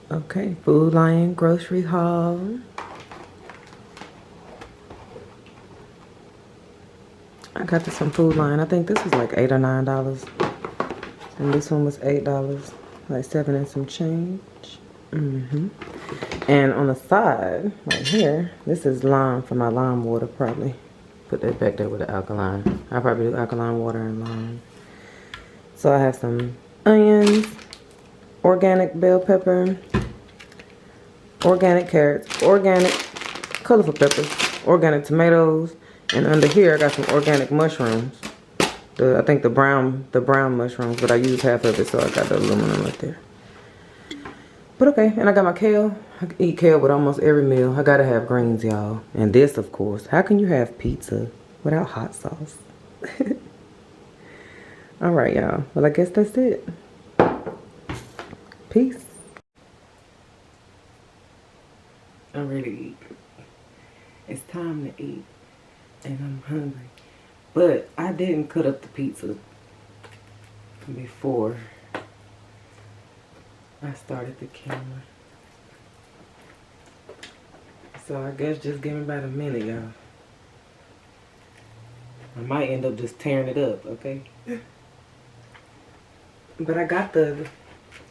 Okay, Food Lion grocery haul. I got this from Food Lion. I think this was like $8 or $9. And this one was $8. Like 7 and some change. And on the side, right here, this is lime for my lime water probably. Put that back there with the alkaline. I probably do alkaline water and lime. So I have some onions, organic bell pepper, organic carrots, organic colorful peppers, organic tomatoes, and under here I got some organic mushrooms. I think the brown mushrooms, but I used half of it, so I got the aluminum right there. But okay, and I got my kale. I eat kale with almost every meal. I gotta have greens, y'all. And this, of course. How can you have pizza without hot sauce? Alright, y'all. Well, I guess that's it. Peace. I'm ready to eat. It's time to eat. And I'm hungry. But I didn't cut up the pizza before I started the camera. So I guess just give me about a minute, y'all. I might end up just tearing it up, okay? But I got the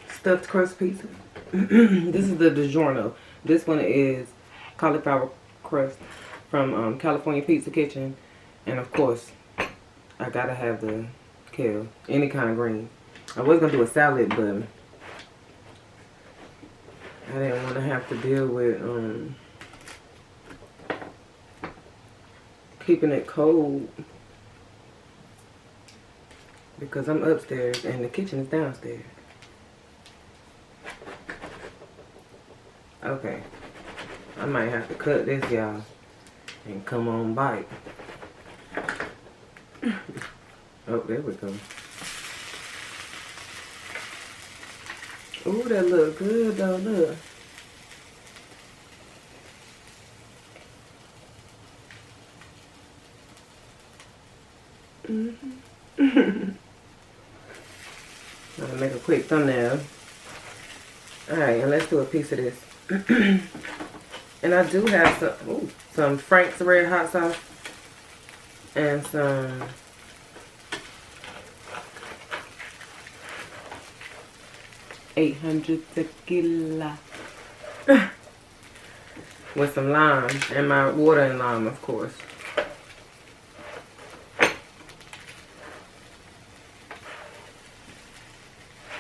stuffed crust pizza. This is the DiGiorno. This one is cauliflower crust from California Pizza Kitchen. And of course, I gotta have the kale. Any kind of green. I was gonna do a salad, but I didn't want to have to deal with keeping it cold because I'm upstairs and the kitchen is downstairs. Okay, I might have to cut this, y'all, and come on bite. Oh, there we go. Ooh, that look good though, look. I'm gonna make a quick thumbnail. Alright, and let's do a piece of this. And I do have some Frank's red hot sauce and some #800 Tequila with some lime and my water and lime, of course.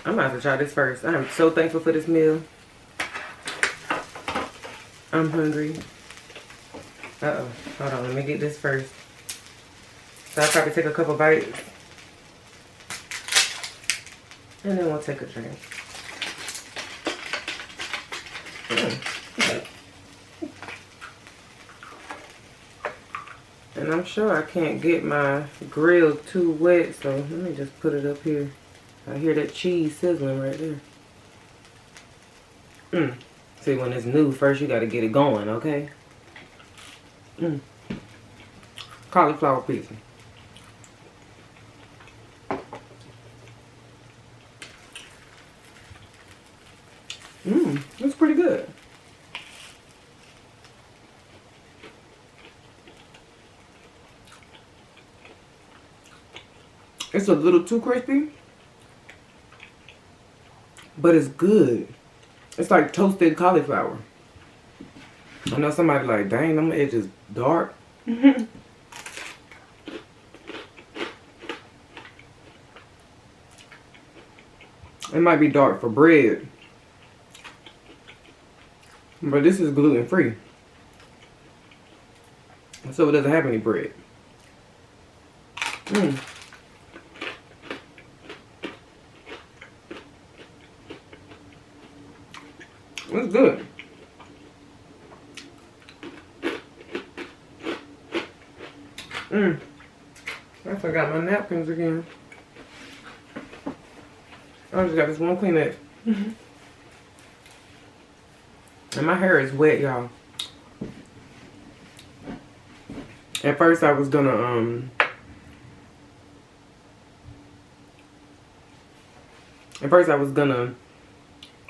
I'm about to try this first. I am so thankful for this meal. I'm hungry. Uh-oh. Hold on, let me get this first. So I'll probably take a couple bites. And then we'll take a drink. And I'm sure I can't get my grill too wet, so let me just put it up here. I hear that cheese sizzling right there. See, when it's new, first you gotta get it going, okay? Cauliflower pizza. That's pretty good. It's a little too crispy, but it's good. It's like toasted cauliflower. I know somebody like, dang, them edges dark. It might be dark for bread, but this is gluten free, so it doesn't have any bread. It's good. I forgot my napkins again. I just got this one Kleenex. And my hair is wet, y'all. At first I was gonna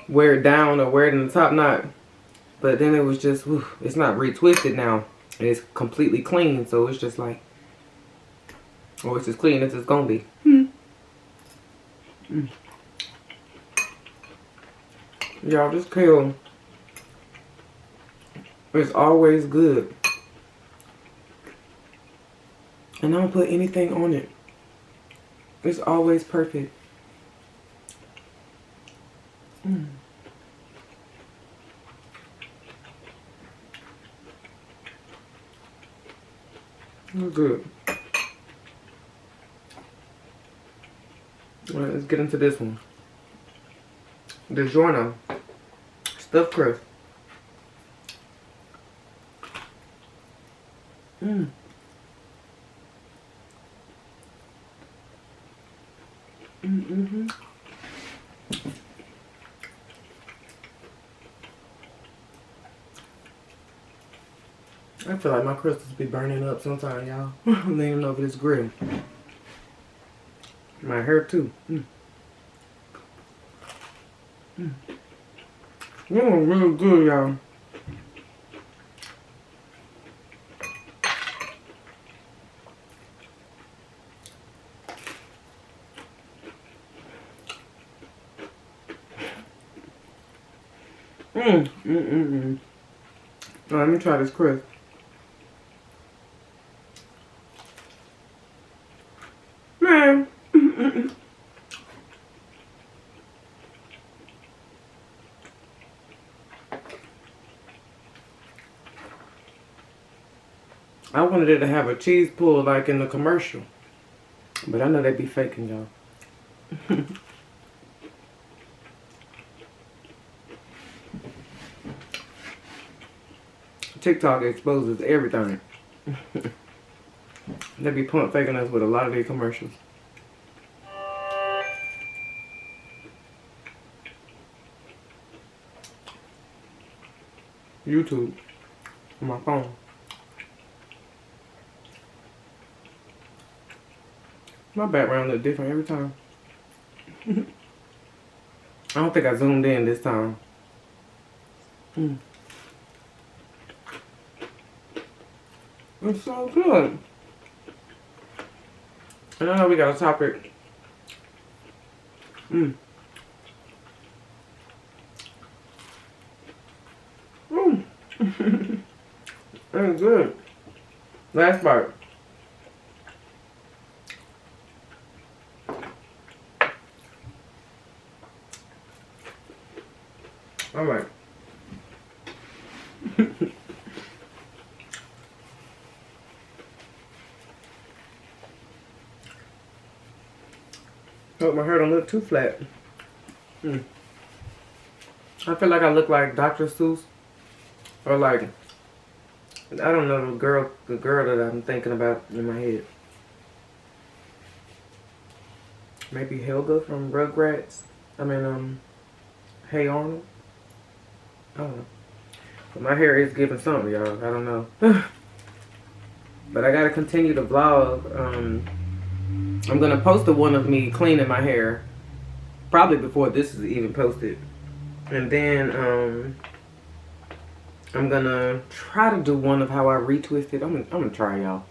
wear it down or wear it in the top knot. But then it was just, whew, it's not retwisted now. It's completely clean, so it's just like, oh, it's as clean as it's gonna be. Y'all, this kale is always good. And I don't put anything on it. It's always perfect. It's good. All right, let's get into this one. DiGiorno stuffed crust. I feel like my crystals be burning up sometimes, y'all. I don't even know if it's grill. My hair too. Really good, y'all. Oh, let me try this crisp. Man. I wanted it to have a cheese pull like in the commercial. But I know they be faking, y'all. TikTok exposes everything. They be pump faking us with a lot of these commercials. YouTube on my phone. My background look different every time. I don't think I zoomed in this time. It's so good. And I know we got a topic. That's good. Last part. All right. Hope my hair don't look too flat. I feel like I look like Dr. Seuss, or like, I don't know, the girl that I'm thinking about in my head. Maybe Helga from Rugrats. I mean, Hey Arnold. I don't know. But my hair is giving something, y'all. I don't know. But I gotta continue to vlog. I'm gonna post the one of me cleaning my hair, probably before this is even posted. And then I'm gonna try to do one of how I retwist it. I'm gonna try, y'all.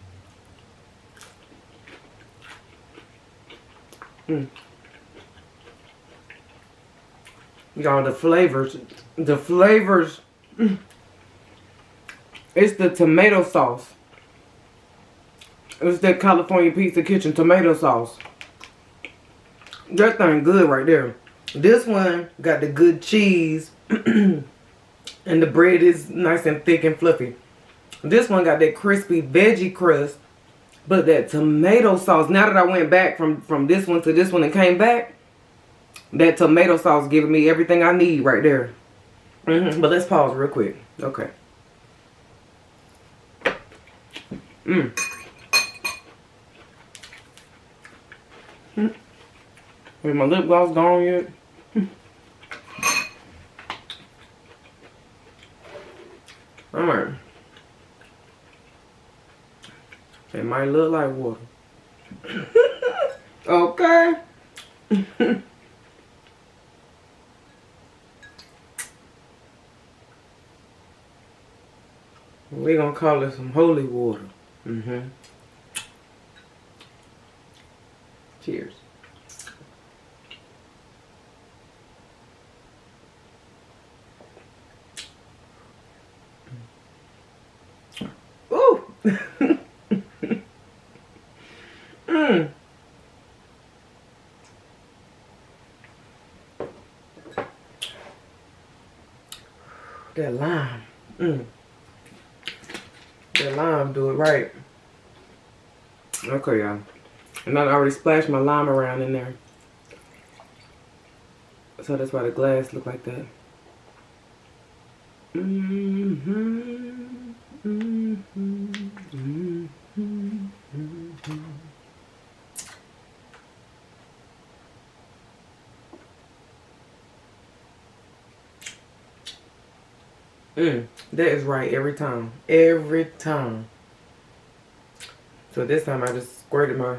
Y'all, the flavors. It's the tomato sauce. It's that California Pizza Kitchen tomato sauce. That thing good right there. This one got the good cheese. And the bread is nice and thick and fluffy. This one got that crispy veggie crust. But that tomato sauce, now that I went back from this one to this one and came back, that tomato sauce giving me everything I need right there. But let's pause real quick. Okay. Is my lip gloss gone yet? Alright. It might look like water. Okay. We're gonna call it some holy water. Mm-hmm. Cheers. Ooh. Mm. That lime. Mm. That lime do it right. Okay, y'all. And I already splashed my lime around in there. So that's why the glass look like that. That is right every time. Every time. So this time I just squirted my,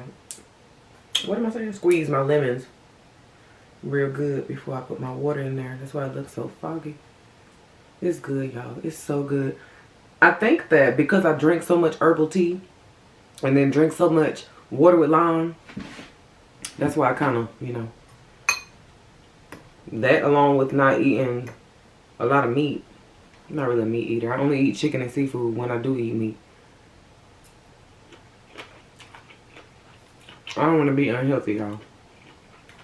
what am I saying? Squeeze my lemons real good before I put my water in there. That's why it looks so foggy. It's good, y'all. It's so good. I think that because I drink so much herbal tea and then drink so much water with lime, that's why I kind of, you know, that along with not eating a lot of meat. I'm not really a meat eater. I only eat chicken and seafood when I do eat meat. I don't want to be unhealthy, y'all.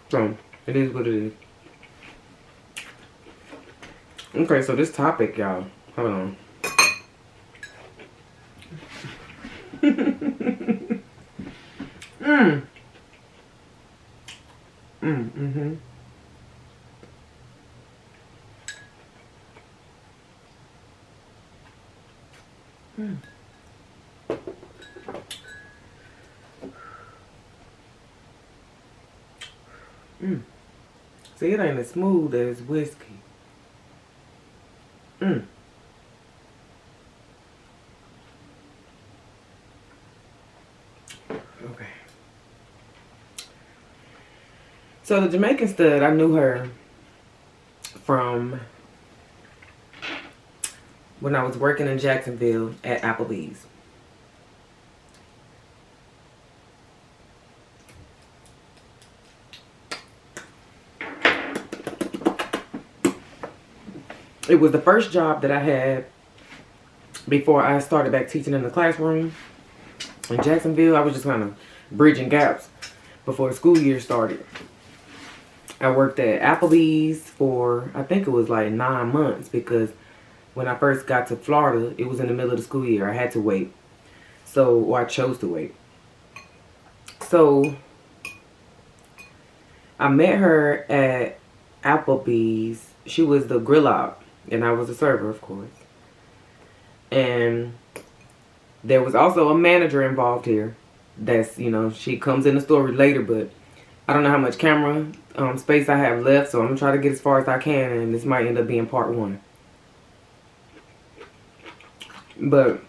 So, it is what it is. Okay, so this topic, y'all. Hold on. Mm-hmm. See, it ain't as smooth as whiskey. Okay. So the Jamaican stud, I knew her from when I was working in Jacksonville at Applebee's. It was the first job that I had before I started back teaching in the classroom in Jacksonville. I was just kind of bridging gaps before the school year started. I worked at Applebee's for, I think it was like 9 months, because when I first got to Florida, it was in the middle of the school year. I had to wait. So, or I chose to wait. So, I met her at Applebee's. She was the grill op, and I was a server, of course. And there was also a manager involved here. That's, you know, she comes in the story later, but I don't know how much camera space I have left, so I'm going to try to get as far as I can, and this might end up being part 1. But,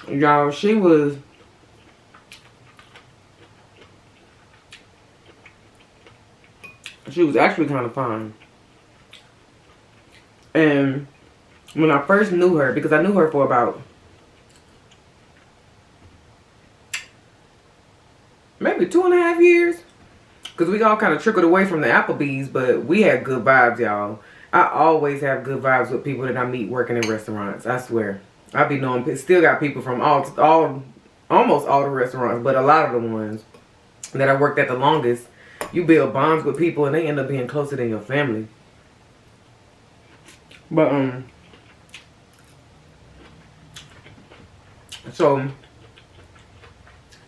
y'all, she was actually kind of fine. And when I first knew her, because I knew her for about maybe 2.5 years, because we all kind of trickled away from the Applebee's, but we had good vibes, y'all. I always have good vibes with people that I meet working in restaurants. I swear. I be knowing, still got people from almost all the restaurants, but a lot of the ones that I worked at the longest, you build bonds with people and they end up being closer than your family. But so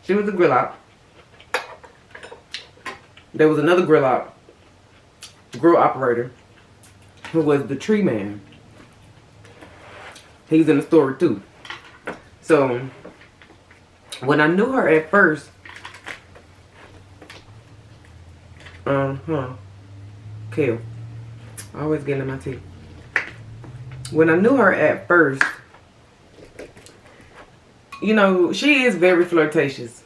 she was the grill op. There was another grill operator, who was the tree man. He's in the story too. So when I knew her at first, Kale. I always getting in my teeth. When I knew her at first, you know, she is very flirtatious.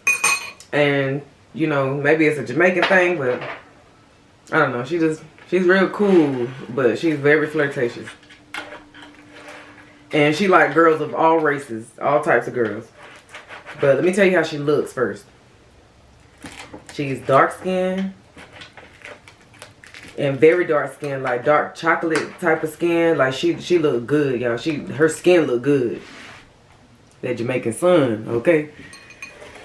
And, you know, maybe it's a Jamaican thing, but I don't know. She's real cool, but she's very flirtatious. And she like girls of all races, all types of girls. But let me tell you how she looks first. She's dark skinned and very dark skin, like dark chocolate type of skin. Like she look good, y'all. Her skin look good. That Jamaican sun, okay?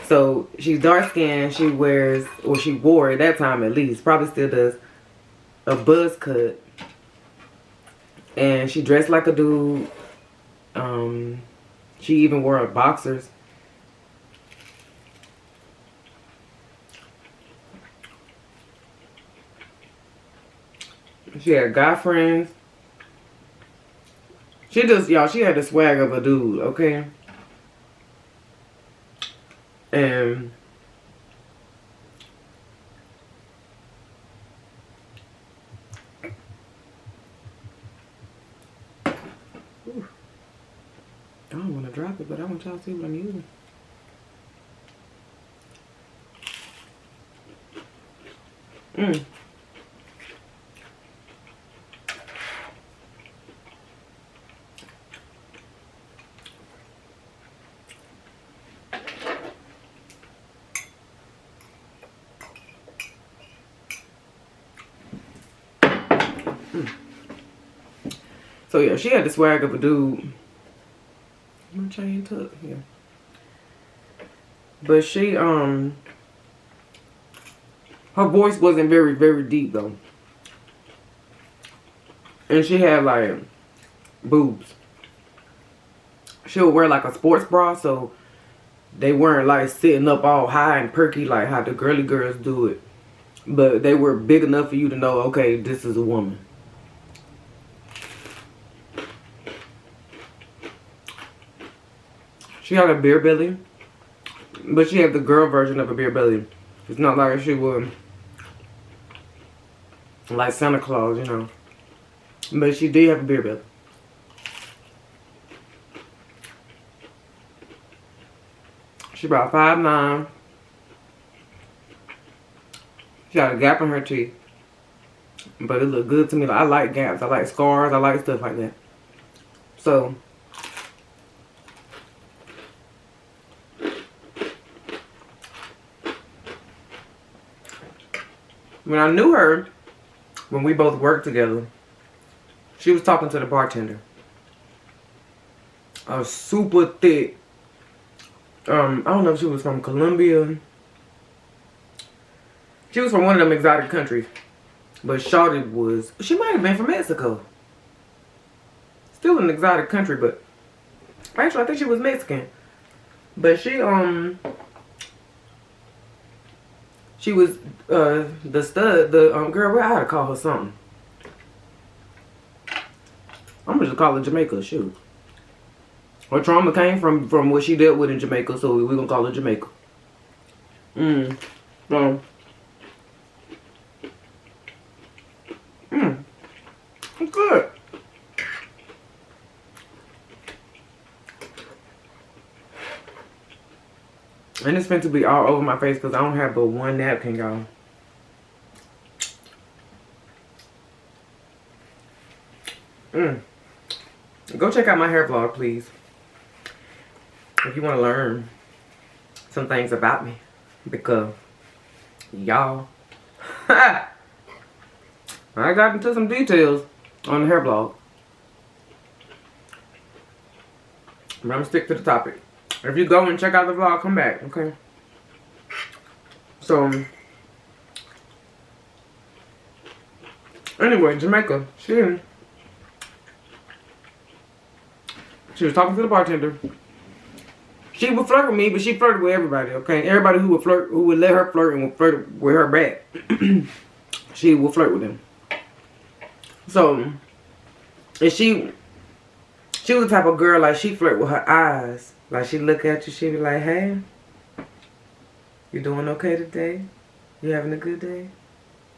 So she's dark skinned. She wears, or she wore at that time at least, probably still does, a buzz cut. And she dressed like a dude. She even wore boxers. She had guy friends. She just, y'all, she had the swag of a dude, okay? And ooh, I don't want to drop it, but I want y'all to see what I'm using. So yeah, she had the swag of a dude. My chain tuck here. But she her voice wasn't very, very deep though. And she had like boobs. She would wear like a sports bra, so they weren't like sitting up all high and perky like how the girly girls do it. But they were big enough for you to know, okay, this is a woman. She had a beer belly, but she had the girl version of a beer belly. It's not like she would, like Santa Claus, you know. But she did have a beer belly. She about 5'9". She had a gap in her teeth, but it looked good to me. Like, I like gaps. I like scars. I like stuff like that. So when I knew her, when we both worked together, she was talking to the bartender. A super thick, I don't know if she was from Colombia. She was from one of them exotic countries. But shawty was, she might have been from Mexico. Still an exotic country, but actually I think she was Mexican. But she was the stud, the girl, well, I had to call her something. I'm gonna just call her Jamaica, shoot. Her trauma came from what she dealt with in Jamaica, so we're gonna call her Jamaica. It's good. And it's meant to be all over my face because I don't have but one napkin, y'all. Go check out my hair vlog, please. If you want to learn some things about me. Because, y'all, I got into some details on the hair vlog. But I'm going to stick to the topic. If you go and check out the vlog, come back, okay? So, anyway, Jamaica, she was talking to the bartender. She would flirt with me, but she flirted with everybody, okay? Everybody who would flirt, who would let her flirt and would flirt with her back, she would flirt with them. So, and she was the type of girl, like, she flirt with her eyes. Like, she look at you, she be like, hey, you doing okay today? You having a good day?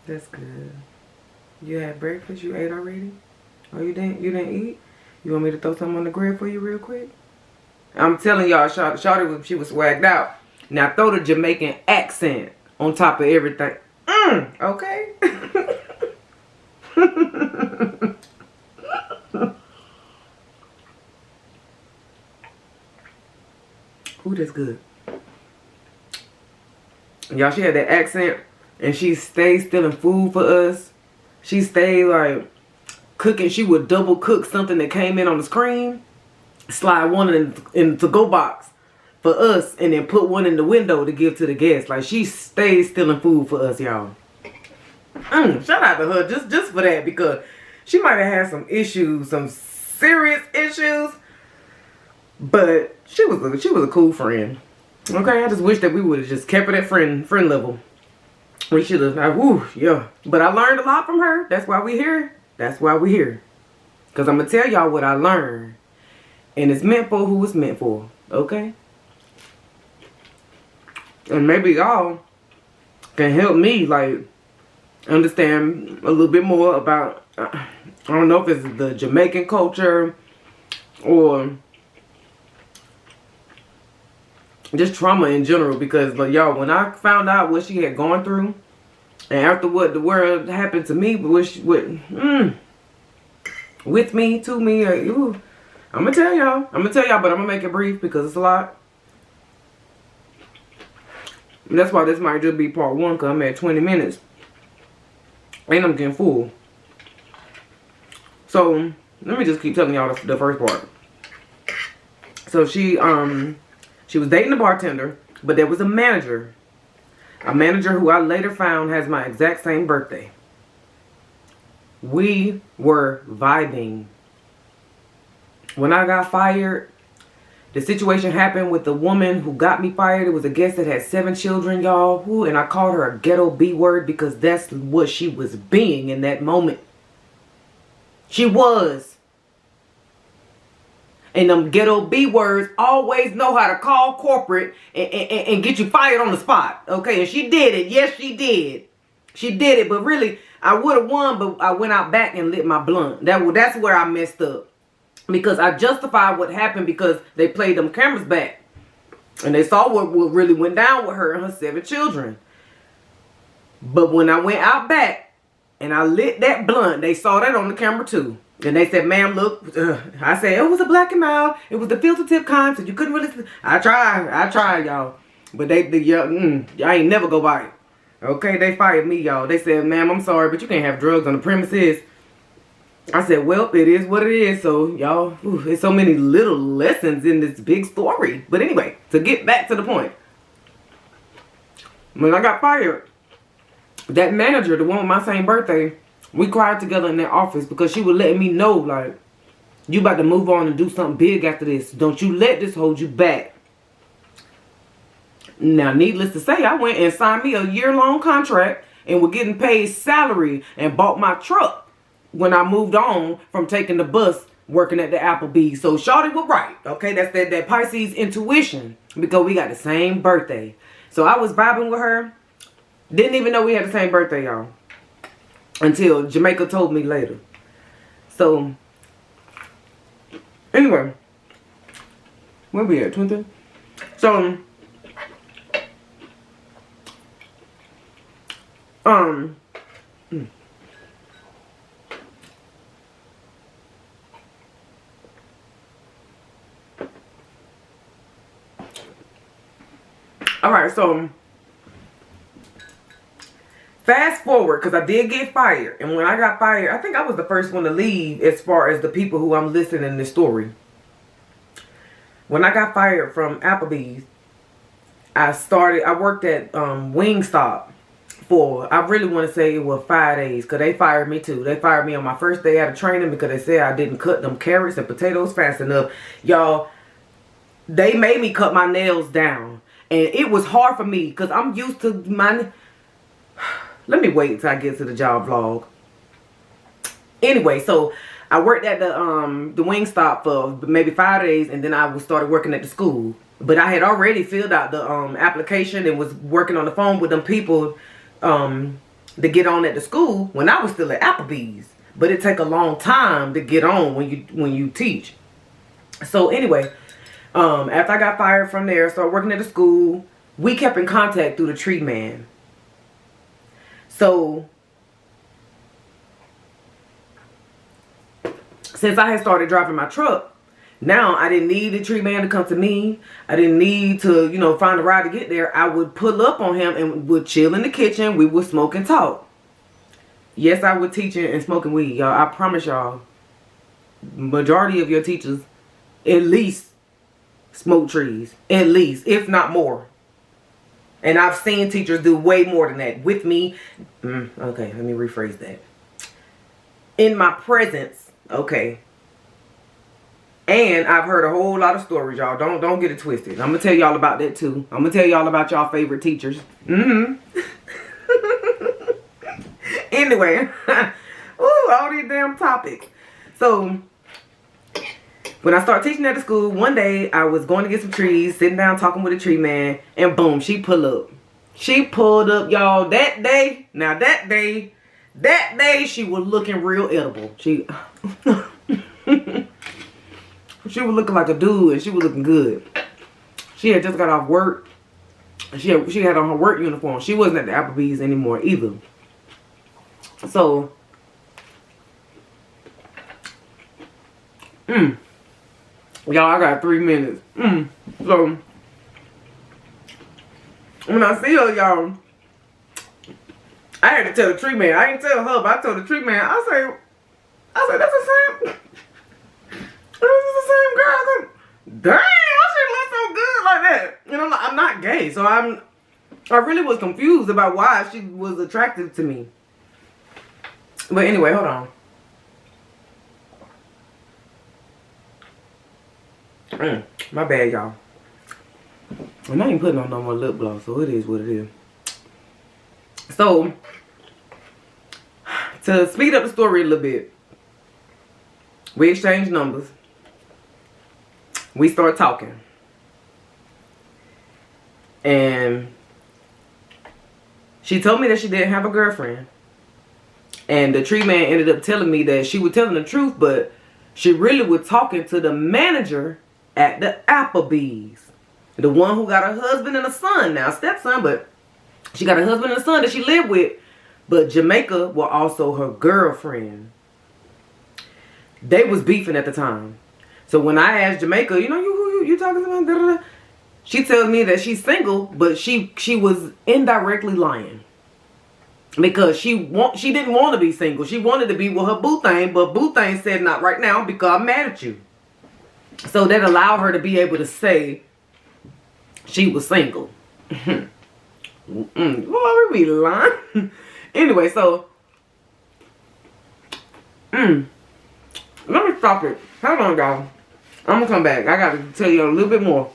That's good. You had breakfast? You ate already? Oh, you didn't eat? You want me to throw something on the grill for you real quick? I'm telling y'all, Shawty, she was swagged out. Now throw the Jamaican accent on top of everything. Okay? Ooh, that's good. Y'all, she had that accent, and she stayed stealing food for us. She stayed, like, cooking. She would double cook something that came in on the screen, slide one in the to-go box for us, and then put one in the window to give to the guests. Like, she stayed stealing food for us, y'all. Shout out to her just for that, because she might have had some issues, some serious issues, but she was a cool friend. Okay, I just wish that we would have just kept it at friend level. We should have. Woo, yeah. But I learned a lot from her. That's why we here. That's why we here. Because I'm going to tell y'all what I learned. And it's meant for who it's meant for. Okay? And maybe y'all can help me, like, understand a little bit more about, I don't know if it's the Jamaican culture or just trauma in general. Because, like, y'all, when I found out what she had gone through, and after what the world happened to me, with me, to me, I'm going to tell y'all. I'm going to tell y'all, but I'm going to make it brief because it's a lot. And that's why this might just be part 1, because I'm at 20 minutes. And I'm getting full. So, let me just keep telling y'all the first part. So, she was dating a bartender, but there was a manager. A manager who I later found has my exact same birthday. We were vibing. When I got fired, the situation happened with the woman who got me fired. It was a guest that had 7 children, y'all. And I called her a ghetto B word because that's what she was being in that moment. She was. And them ghetto B words always know how to call corporate and get you fired on the spot. Okay, and she did it. Yes, she did. She did it. But really, I would have won, but I went out back and lit my blunt. That's where I messed up. Because I justified what happened because they played them cameras back. And they saw what really went down with her and her 7 children. But when I went out back and I lit that blunt, they saw that on the camera too. And they said, ma'am, look, I said, it was a black and mild. It was the filter tip kind, so you couldn't really. I tried, y'all. But I ain't never go by it. Okay, they fired me, y'all. They said, ma'am, I'm sorry, but you can't have drugs on the premises. I said, well, it is what it is. So, y'all, there's so many little lessons in this big story. But anyway, to get back to the point. When I got fired, that manager, the one with my same birthday, we cried together in that office because she was letting me know, like, you about to move on and do something big after this. Don't you let this hold you back. Now, needless to say, I went and signed me a year-long contract and was getting paid salary and bought my truck when I moved on from taking the bus working at the Applebee's. So, shawty was right. Okay, that's that Pisces intuition because we got the same birthday. So, I was vibing with her. Didn't even know we had the same birthday, y'all. Until Jamaica told me later. So, anyway. Where we at? 20? So, alright, so fast forward, because I did get fired. And when I got fired, I think I was the first one to leave as far as the people who I'm listing in this story. When I got fired from Applebee's, I worked at Wingstop for, I really want to say it was 5 days, because they fired me too. They fired me on my first day out of training because they said I didn't cut them carrots and potatoes fast enough. Y'all, they made me cut my nails down. And it was hard for me because I'm used to my... Let me wait until I get to the job vlog. Anyway, so I worked at the Wingstop for maybe 5 days, and then I started working at the school. But I had already filled out the application and was working on the phone with them people to get on at the school when I was still at Applebee's. But it take a long time to get on when you teach. So anyway, after I got fired from there, started working at the school, we kept in contact through the tree man. So, since I had started driving my truck, Now, I didn't need the tree man to come to me. I didn't need to, you know, find a ride to get there. I would pull up on him and would chill in the kitchen. We would smoke and talk. Yes, I would teach and smoking weed, y'all. I promise y'all, majority of your teachers at least smoke trees. At least, if not more. And I've seen teachers do way more than that with me. Okay, let me rephrase that. In my presence, okay. And I've heard a whole lot of stories, y'all. Don't get it twisted. I'm gonna tell y'all about that too. I'm gonna tell y'all about y'all favorite teachers. Anyway, ooh, all these damn topics. So when I started teaching at the school, one day I was going to get some trees, sitting down talking with a tree man, and boom, she pulled up. She pulled up, y'all. That day, she was looking real edible. She was looking like a dude, and she was looking good. She had just got off work. She had on her work uniform. She wasn't at the Applebee's anymore either. So, y'all, I got 3 minutes. So, when I see her, y'all, I had to tell the tree man. I didn't tell her, but I told the tree man. I said, that's the same. This is the same girl. I said, dang, why she look so good like that? You know, I'm not gay, so I really was confused about why she was attractive to me. But anyway, hold on. My bad, y'all. I'm not even putting on no more lip gloss, so it is what it is. So, to speed up the story a little bit, we exchanged numbers. We started talking. And she told me that she didn't have a girlfriend. And the tree man ended up telling me that she was telling the truth, but she really was talking to the manager at the Applebee's. The one who got a husband and a son now, stepson, but she got a husband and a son that she lived with. But Jamaica was also her girlfriend. They was beefing at the time. So when I asked Jamaica, you know, who you talking about? Da, da, da. She tells me that she's single, but she was indirectly lying. Because she didn't want to be single. She wanted to be with her boo thing, but boo thing said not right now because I'm mad at you. So that allowed her to be able to say she was single. Well, we be lying. Anyway, so let me stop it. Hold on, y'all. I'm gonna come back. I gotta tell you a little bit more.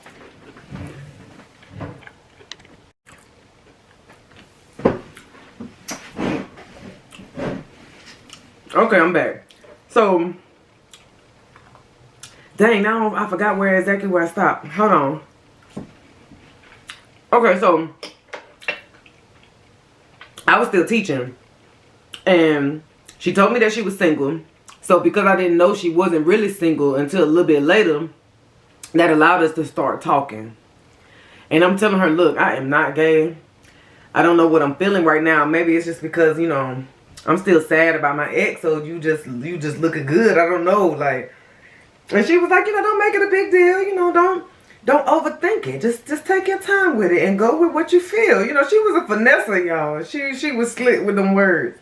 Okay, I'm back. So, dang, now I forgot exactly where I stopped. Hold on. Okay, so I was still teaching, and she told me that she was single. So because I didn't know she wasn't really single until a little bit later, that allowed us to start talking. And I'm telling her, look, I am not gay. I don't know what I'm feeling right now. Maybe it's just because, you know, I'm still sad about my ex, so you just looking good. I don't know, like. And she was like, you know, don't make it a big deal. You know, don't overthink it. Just take your time with it and go with what you feel. You know, she was a finesser, y'all. She was slick with them words.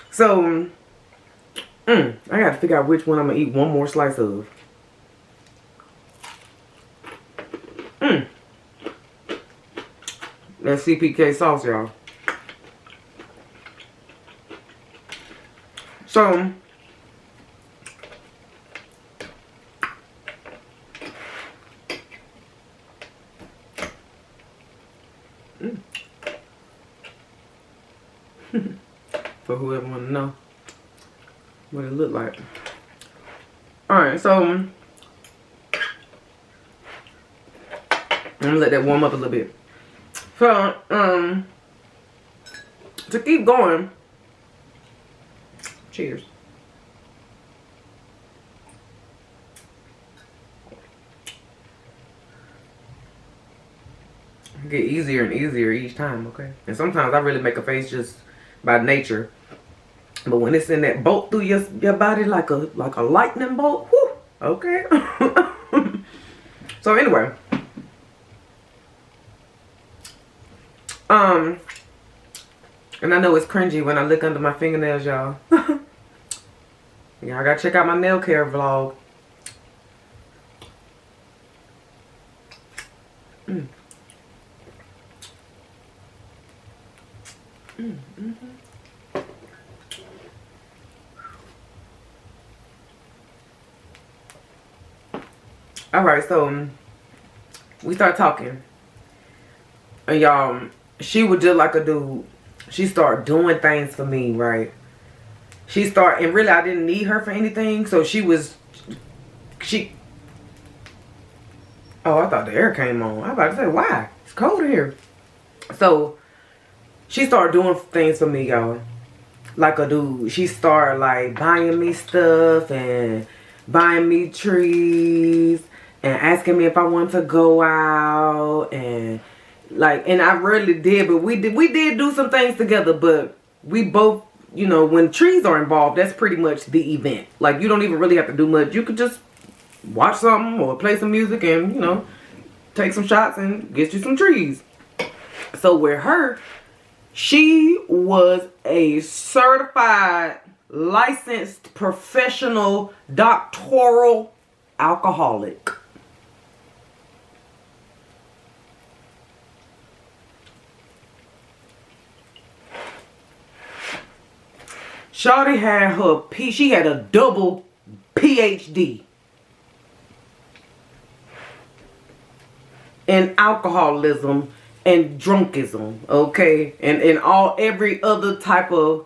So, I gotta figure out which one I'm gonna eat one more slice of. That's CPK sauce, y'all. So, for whoever want to know what it looked like. Alright, so I'm gonna let that warm up a little bit. So, to keep going, cheers. Get easier and easier each time, okay? And sometimes I really make a face just by nature. But when it's in that bolt through your body like a lightning bolt, whoo, Okay. So anyway. And I know it's cringy when I look under my fingernails, y'all. Yeah, I gotta check out my nail care vlog. Alright, so we start talking. And y'all, she was just like a dude. She started doing things for me, right? And really I didn't need her for anything. So oh, I thought the air came on. I was about to say, why? It's cold in here. So she started doing things for me, y'all. Like a dude. She started like buying me stuff and buying me trees and asking me if I wanted to go out, and I rarely did, but we did do some things together. But we both, you know, when trees are involved, that's pretty much the event. Like, you don't even really have to do much. You could just watch something or play some music and, you know, take some shots and get you some trees. So with her, she was a certified, licensed, professional, doctoral alcoholic. Shawty had she had a double PhD in alcoholism and drunkism, okay? And every other type of...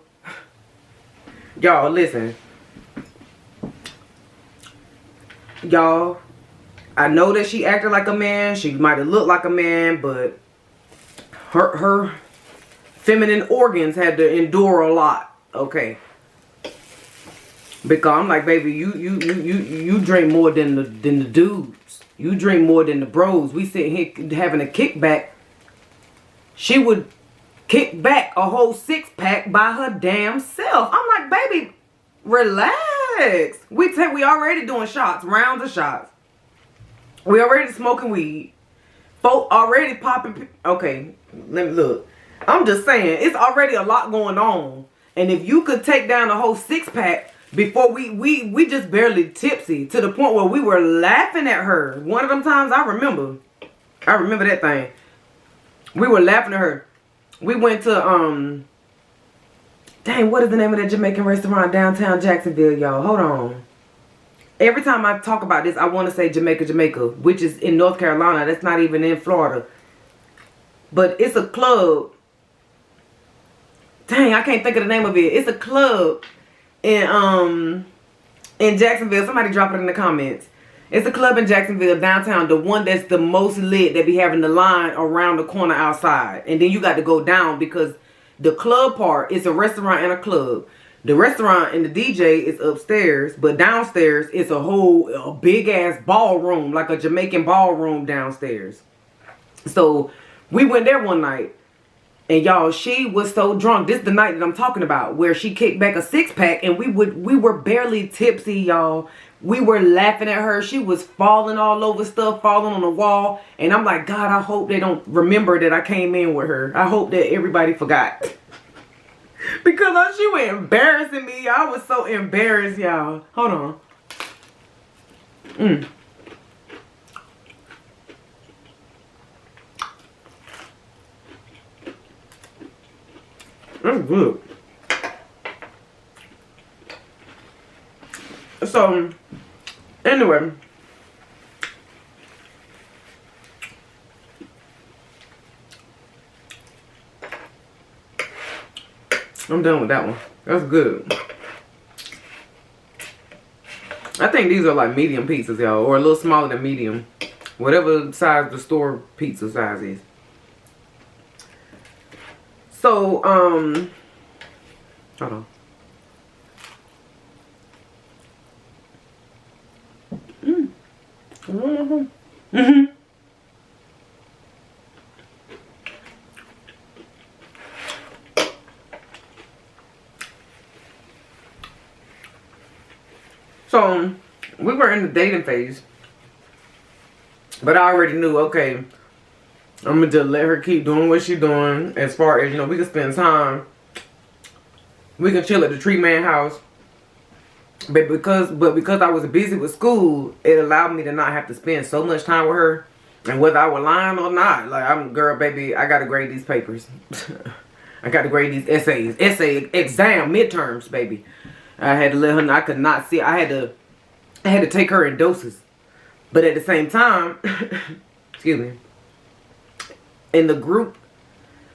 Y'all, listen. Y'all, I know that she acted like a man. She might have looked like a man, but her feminine organs had to endure a lot, okay? Because I'm like, baby, you drink more than the dudes. You drink more than the bros. We sitting here having a kickback. She would kick back a whole 6-pack by her damn self. I'm like, baby, relax. We already doing shots, rounds of shots. We already smoking weed. Folk already popping. Okay, let me look. I'm just saying, it's already a lot going on. And if you could take down a whole 6-pack before we just barely tipsy to the point where we were laughing at her. One of them times I remember that thing. We were laughing at her. We went to dang, what is the name of that Jamaican restaurant downtown Jacksonville, y'all? Hold on. Every time I talk about this, I want to say Jamaica, which is in North Carolina. That's not even in Florida. But it's a club. Dang, I can't think of the name of it. It's a club in Jacksonville. Somebody drop it in the comments. It's a club in Jacksonville downtown, the one that's the most lit. They be having the line around the corner outside, and then you got to go down because the club part is a restaurant and a club. The restaurant and the DJ is upstairs, but downstairs it's a big ass ballroom, like a Jamaican ballroom downstairs. So we went there one night. And y'all, she was so drunk. This is the night that I'm talking about, where she kicked back a 6-pack and we were barely tipsy, y'all. We were laughing at her. She was falling all over stuff, falling on the wall. And I'm like, God, I hope they don't remember that I came in with her. I hope that everybody forgot. Because she was embarrassing me. I was so embarrassed, y'all. Hold on. That's good. So, anyway. I'm done with that one. That's good. I think these are like medium pizzas, y'all. Or a little smaller than medium. Whatever size the store pizza size is. So, hold on. So, we were in the dating phase. But I already knew, okay, I'm gonna just let her keep doing what she's doing. As far as, you know, we can spend time. We can chill at the Tree Man house. But because I was busy with school, it allowed me to not have to spend so much time with her. And whether I was lying or not, like, I'm, girl, baby, I gotta grade these papers. I gotta grade these essays. Exam, midterms, baby. I had to let her know I could not see. I had to take her in doses. But at the same time, excuse me, in the group,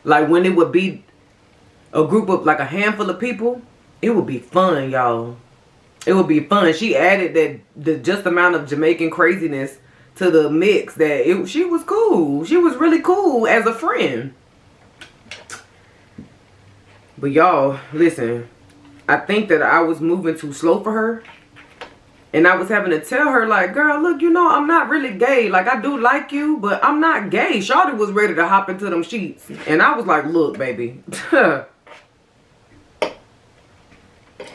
like when it would be a group of like a handful of people, it would be fun, y'all. It would be fun. She added the just amount of Jamaican craziness to the mix that she was cool. She was really cool as a friend. But y'all, listen, I think that I was moving too slow for her. And I was having to tell her, like, girl, look, you know, I'm not really gay. Like, I do like you, but I'm not gay. Shawty was ready to hop into them sheets. And I was like, look, baby.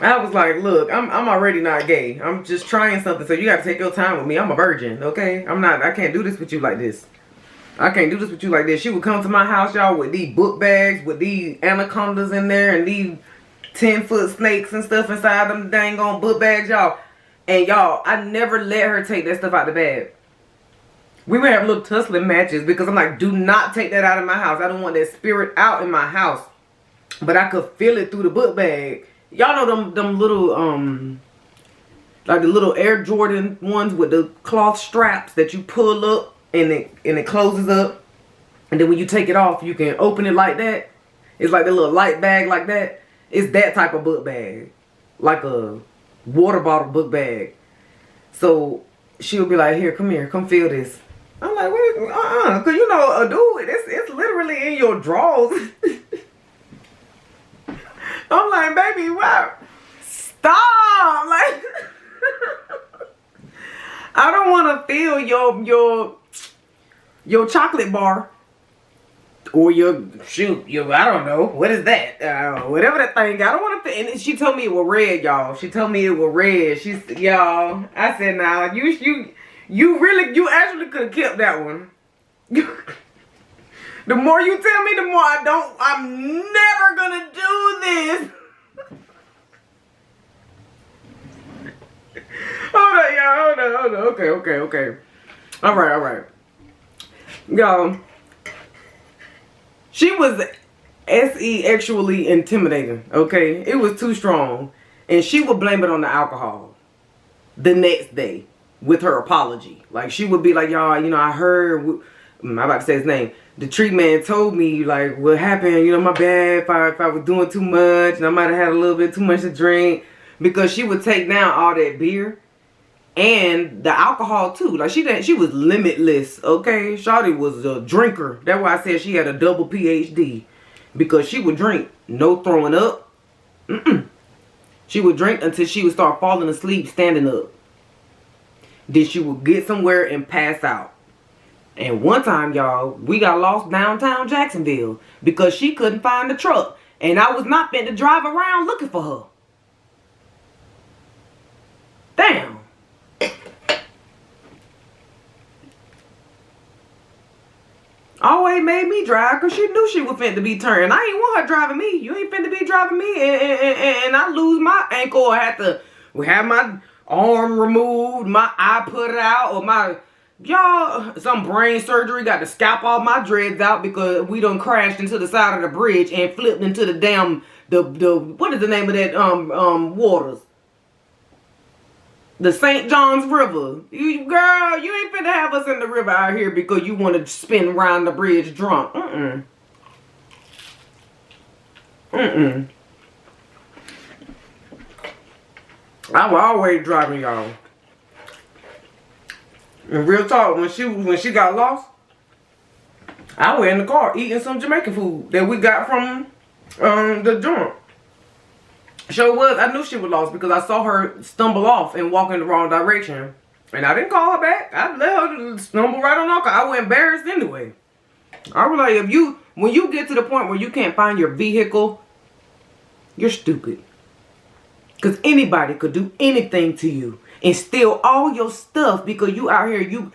I was like, look, I'm already not gay. I'm just trying something, so you got to take your time with me. I'm a virgin, okay? I can't do this with you like this. I can't do this with you like this. She would come to my house, y'all, with these book bags, with these anacondas in there, and these 10-foot snakes and stuff inside them dang on book bags, y'all. And y'all, I never let her take that stuff out the bag. We would have little tussling matches because I'm like, do not take that out of my house. I don't want that spirit out in my house. But I could feel it through the book bag. Y'all know them little, like the little Air Jordan ones with the cloth straps that you pull up and it closes up. And then when you take it off, you can open it like that. It's like the little light bag like that. It's that type of book bag. Like a water bottle book bag. So she would be like, here, come feel this. I'm like, wait, cause you know, a dude, it's literally in your drawers. I'm like, baby, wow, stop! Like, I don't want to feel your chocolate bar. Or I don't know. What is that? Whatever that thing. I don't want to. And she told me it was red, y'all. She told me it was red. Y'all. I said, nah, you actually could have kept that one. The more you tell me, the more I'm never gonna do this. Hold on, y'all. Hold on. Okay. All right. Y'all. She was actually intimidating, okay? It was too strong. And she would blame it on the alcohol the next day with her apology. Like, she would be like, y'all, you know, I heard, I'm about to say his name. The treat man told me, like, what happened, you know, my bad if I was doing too much. And I might have had a little bit too much to drink. Because she would take down all that beer. And the alcohol too. Like she was limitless, okay? Shawty was a drinker. That's why I said she had a double PhD. Because she would drink. No throwing up. She would drink until she would start falling asleep standing up. Then she would get somewhere and pass out. And one time, y'all, we got lost downtown Jacksonville. Because she couldn't find the truck. And I was not meant to drive around looking for her. Damn. Always made me drive because she knew she was finna to be turned. I ain't want her driving me. You ain't finna be driving me and I lose my ankle or have to have my arm removed, my eye put out, or my, y'all, some brain surgery, got to scalp all my dreads out because we done crashed into the side of the bridge and flipped into the damn, what is the name of that, waters? The St. John's River. Girl, you ain't finna have us in the river out here because you want to spin around the bridge drunk. I was always driving, y'all. And real talk, when she got lost, I was in the car eating some Jamaican food that we got from the joint. Sure was. I knew she was lost because I saw her stumble off and walk in the wrong direction. And I didn't call her back. I let her stumble right on off. I was embarrassed anyway. I was like, when you get to the point where you can't find your vehicle, you're stupid. Because anybody could do anything to you and steal all your stuff because you out here, you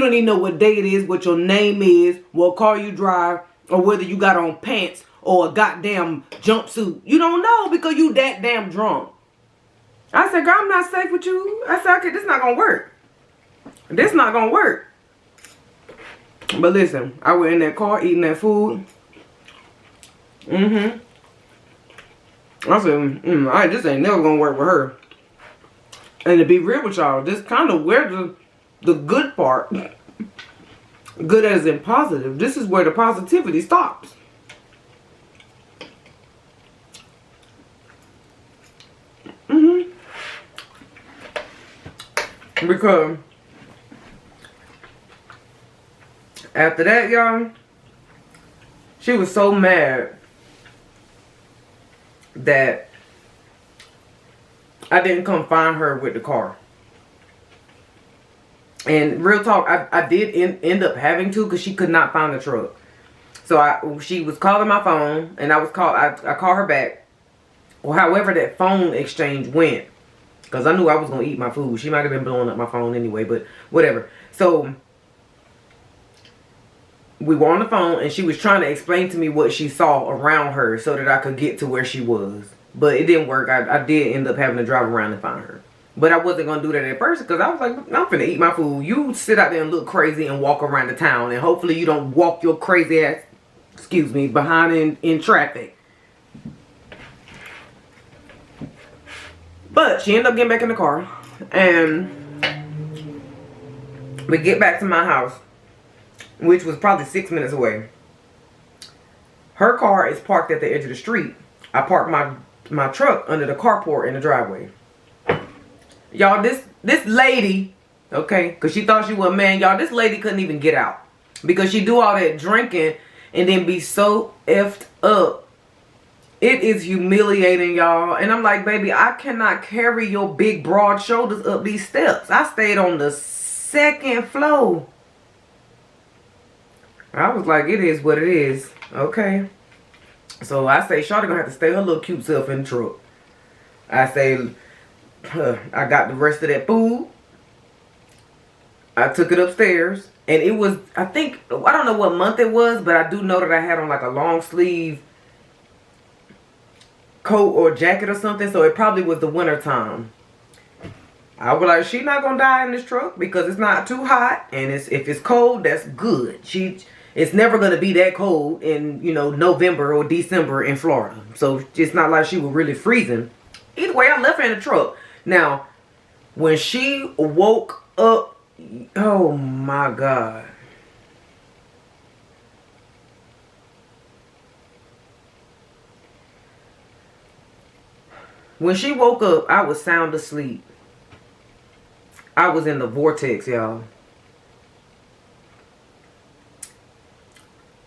don't even know what day it is, what your name is, what car you drive, or whether you got on pants or a goddamn jumpsuit. You don't know because you that damn drunk. I said, girl, I'm not safe with you. I said, okay, this not going to work. This not going to work. But listen, I was in that car eating that food. I said, this ain't never going to work with her. And to be real with y'all, this kind of where the good part, good as in positive, this is where the positivity stops. Because after that, y'all, she was so mad that I didn't come find her with the car. And real talk, I did end up having to because she could not find the truck. So she was calling my phone, and I called her back. Or however that phone exchange went. Because I knew I was going to eat my food. She might have been blowing up my phone anyway, but whatever. So we were on the phone, and she was trying to explain to me what she saw around her so that I could get to where she was. But it didn't work. I did end up having to drive around and find her. But I wasn't going to do that at first because I was like, I'm finna eat my food. You sit out there and look crazy and walk around the town. And hopefully you don't walk your crazy ass, behind in traffic. But she ended up getting back in the car. And we get back to my house, which was probably 6 minutes away. Her car is parked at the edge of the street. I parked my truck under the carport in the driveway. Y'all, this lady, okay, because she thought she was a man. Y'all, this lady couldn't even get out. Because she do all that drinking and then be so effed up. It is humiliating, y'all. And I'm like, baby, I cannot carry your big, broad shoulders up these steps. I stayed on the second floor. I was like, it is what it is. Okay. So I say, Shawty gonna have to stay her little cute self in the truck. I say, I got the rest of that food. I took it upstairs. And it was, I don't know what month it was, but I do know that I had on like a long sleeve coat or jacket or something, so it probably was the winter time. I was like, she's not gonna die in this truck because it's not too hot, and if it's cold, that's good. It's never gonna be that cold in November or December in Florida, so it's not like she was really freezing. Either way, I left her in the truck. Now, when she woke up, oh my God. When she woke up, I was sound asleep. I was in the vortex, y'all.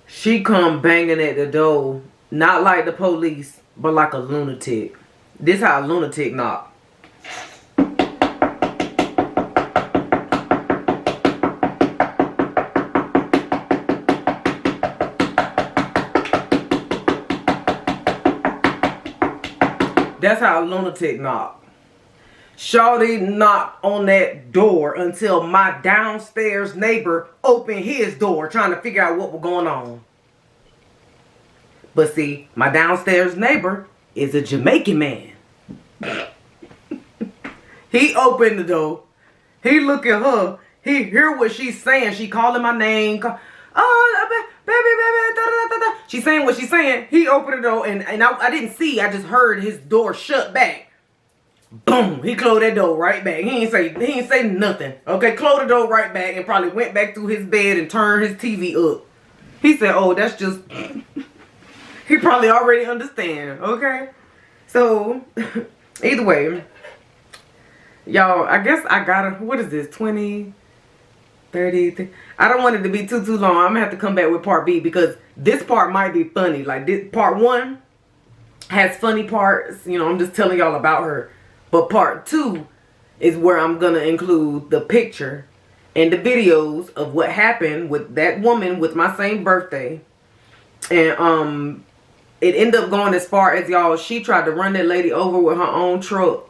She come banging at the door, not like the police, but like a lunatic. This how a lunatic knock. That's how a lunatic knock. Shawty knocked on that door until my downstairs neighbor opened his door trying to figure out what was going on. But see, my downstairs neighbor is a Jamaican man. He opened the door. He look at her. He hear what she's saying. She calling my name. Oh, baby. She's saying what she's saying. He opened the door and I didn't see. I just heard his door shut back. Boom. He closed that door right back. He ain't say nothing. Okay, closed the door right back and probably went back to his bed and turned his TV up. He said, oh, that's just... He probably already understand. Okay. So, either way. Y'all, I guess I gotta... What is this? 20... 30... I don't want it to be too long. I'm gonna have to come back with part B because this part might be funny. Like, this part 1 has funny parts. I'm just telling y'all about her. But part 2 is where I'm gonna include the picture and the videos of what happened with that woman with my same birthday. And it ended up going as far as, y'all, she tried to run that lady over with her own truck.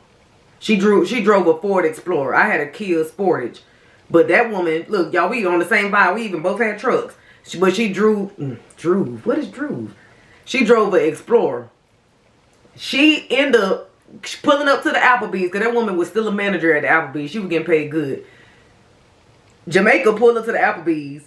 She drove a Ford Explorer. I had a Kia Sportage. But that woman, look, y'all, we on the same vibe. We even both had trucks. But she drove, what is drove? She drove an Explorer. She ended up pulling up to the Applebee's, because that woman was still a manager at the Applebee's. She was getting paid good. Jamaica pulled up to the Applebee's.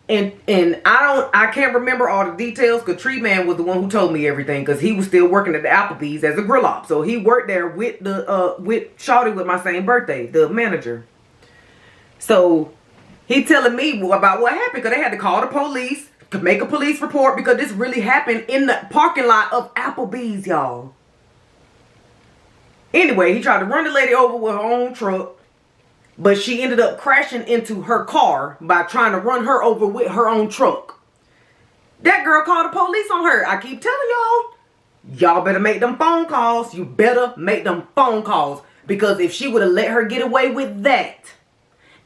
And I can't remember all the details, because Tree Man was the one who told me everything, because he was still working at the Applebee's as a grill op. So he worked there with Shawty with my same birthday, the manager. So he telling me about what happened, because they had to call the police, to make a police report, because this really happened in the parking lot of Applebee's, y'all. Anyway, he tried to run the lady over with her own truck, but she ended up crashing into her car by trying to run her over with her own truck. That girl called the police on her. I keep telling y'all better make them phone calls. You better make them phone calls, because if she would have let her get away with that,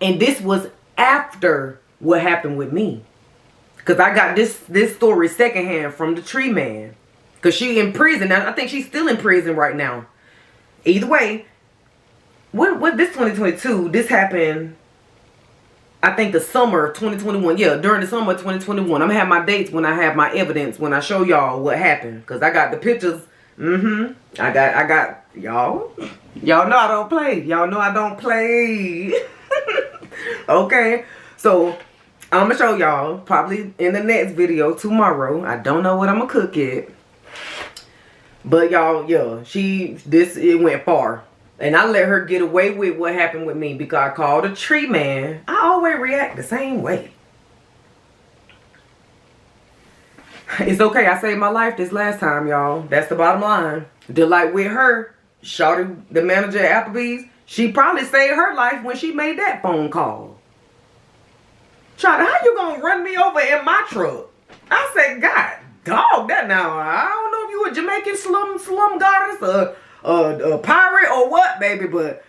and this was after what happened with me, because I got this story secondhand from the Tree Man, because she in prison now. I think she's still in prison right now. Either way, what this 2022, this happened, I think the summer of 2021. Yeah, during the summer of 2021. I'm gonna have my dates when I have my evidence, when I show y'all what happened, because I got the pictures. I got y'all know I don't play. Y'all know I don't play. Okay, so I'm gonna show y'all probably in the next video tomorrow. I don't know what I'm gonna cook yet, but y'all, yeah, it went far, and I let her get away with what happened with me because I called a Tree Man. I always react the same way. It's okay. I saved my life this last time, y'all. That's the bottom line. Just like with her, Shawty, the manager at Applebee's, she probably saved her life when she made that phone call. Shawty, how you gonna run me over in my truck? I said, God, dog, that now. I don't know if you a Jamaican slum goddess or a pirate or what, baby, but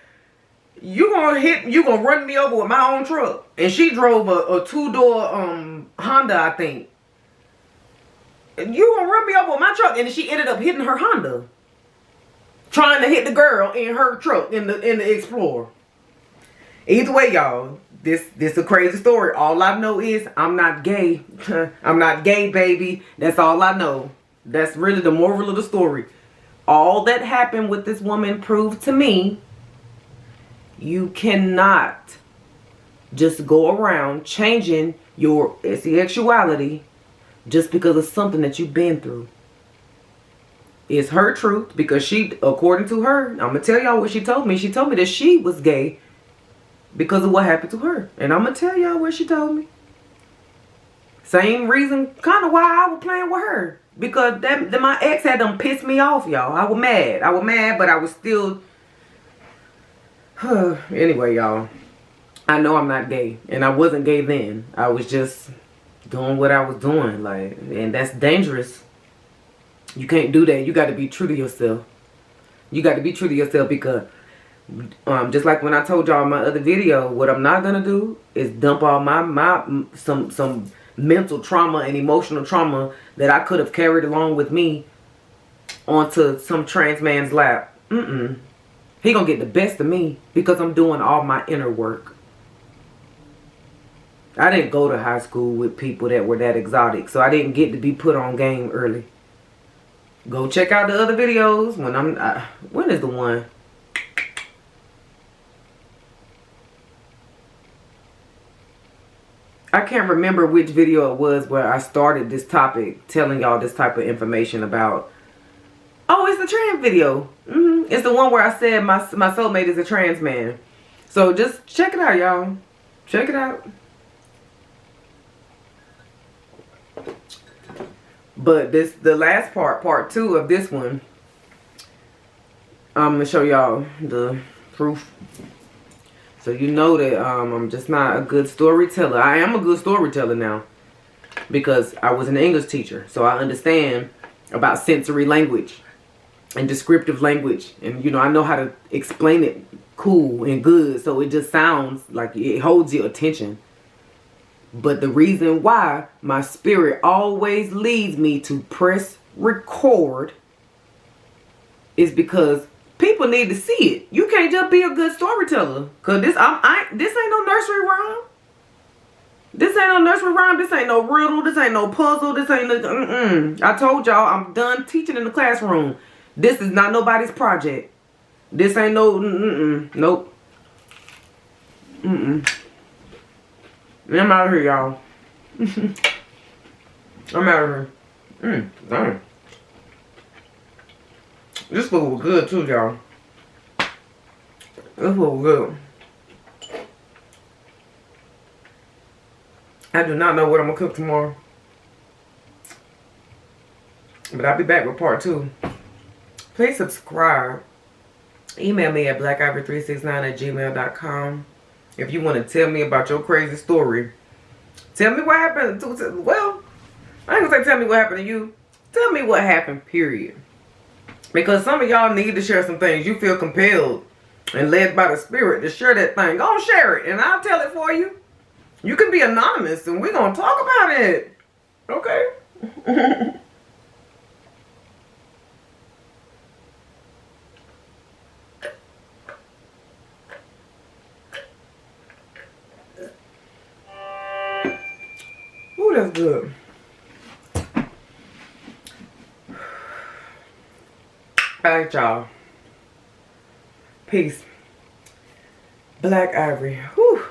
you gonna run me over with my own truck. And she drove a two-door Honda, I think. You gonna run me over with my truck, and she ended up hitting her Honda, trying to hit the girl in her truck in the Explorer. Either way, y'all, this a crazy story. All I know is I'm not gay. I'm not gay, baby. That's all I know. That's really the moral of the story. All that happened with this woman proved to me you cannot just go around changing your sexuality just because of something that you've been through. It's her truth, because she, according to her, I'm going to tell y'all what she told me. She told me that she was gay because of what happened to her. And I'm going to tell y'all what she told me. Same reason kind of why I was playing with her. Because my ex had them pissed me off, y'all. I was mad, but I was still... Anyway, y'all. I know I'm not gay. And I wasn't gay then. I was just doing what I was doing. And that's dangerous. You can't do that. You got to be true to yourself. You got to be true to yourself, because just like when I told y'all in my other video, what I'm not going to do is dump all some mental trauma and emotional trauma that I could have carried along with me onto some trans man's lap. He gonna get the best of me because I'm doing all my inner work. I didn't go to high school with people that were that exotic, so I didn't get to be put on game early. Go check out the other videos when is the one? I can't remember which video it was where I started this topic, telling y'all this type of information about. Oh, it's the trans video. It's the one where I said my soulmate is a trans man. So just check it out, y'all. Check it out. But the last part 2 of this one, I'm gonna show y'all the proof. So you know that I'm just not a good storyteller. I am a good storyteller now, because I was an English teacher. So I understand about sensory language and descriptive language. And, I know how to explain it cool and good, so it just sounds like it holds your attention. But the reason why my spirit always leads me to press record is because people need to see it. You can't just be a good storyteller. Cause this ain't no nursery rhyme. This ain't no nursery rhyme. This ain't no riddle. This ain't no puzzle. This ain't no I told y'all I'm done teaching in the classroom. This is not nobody's project. This ain't no nope. I'm out of here, y'all. I'm out of here. Dang. This food was good too, y'all. This food was good. I do not know what I'm gonna cook tomorrow, but I'll be back with part 2. Please subscribe. Email me at blackivory369@gmail.com if you want to tell me about your crazy story. Tell me what happened. Well, I ain't gonna say tell me what happened to you. Tell me what happened, period. Because some of y'all need to share some things. You feel compelled and led by the spirit to share that thing. Go and share it and I'll tell it for you. You can be anonymous and we're gonna talk about it. Okay? Ooh, that's good. Alright, y'all. Peace. Black Ivory. Whew.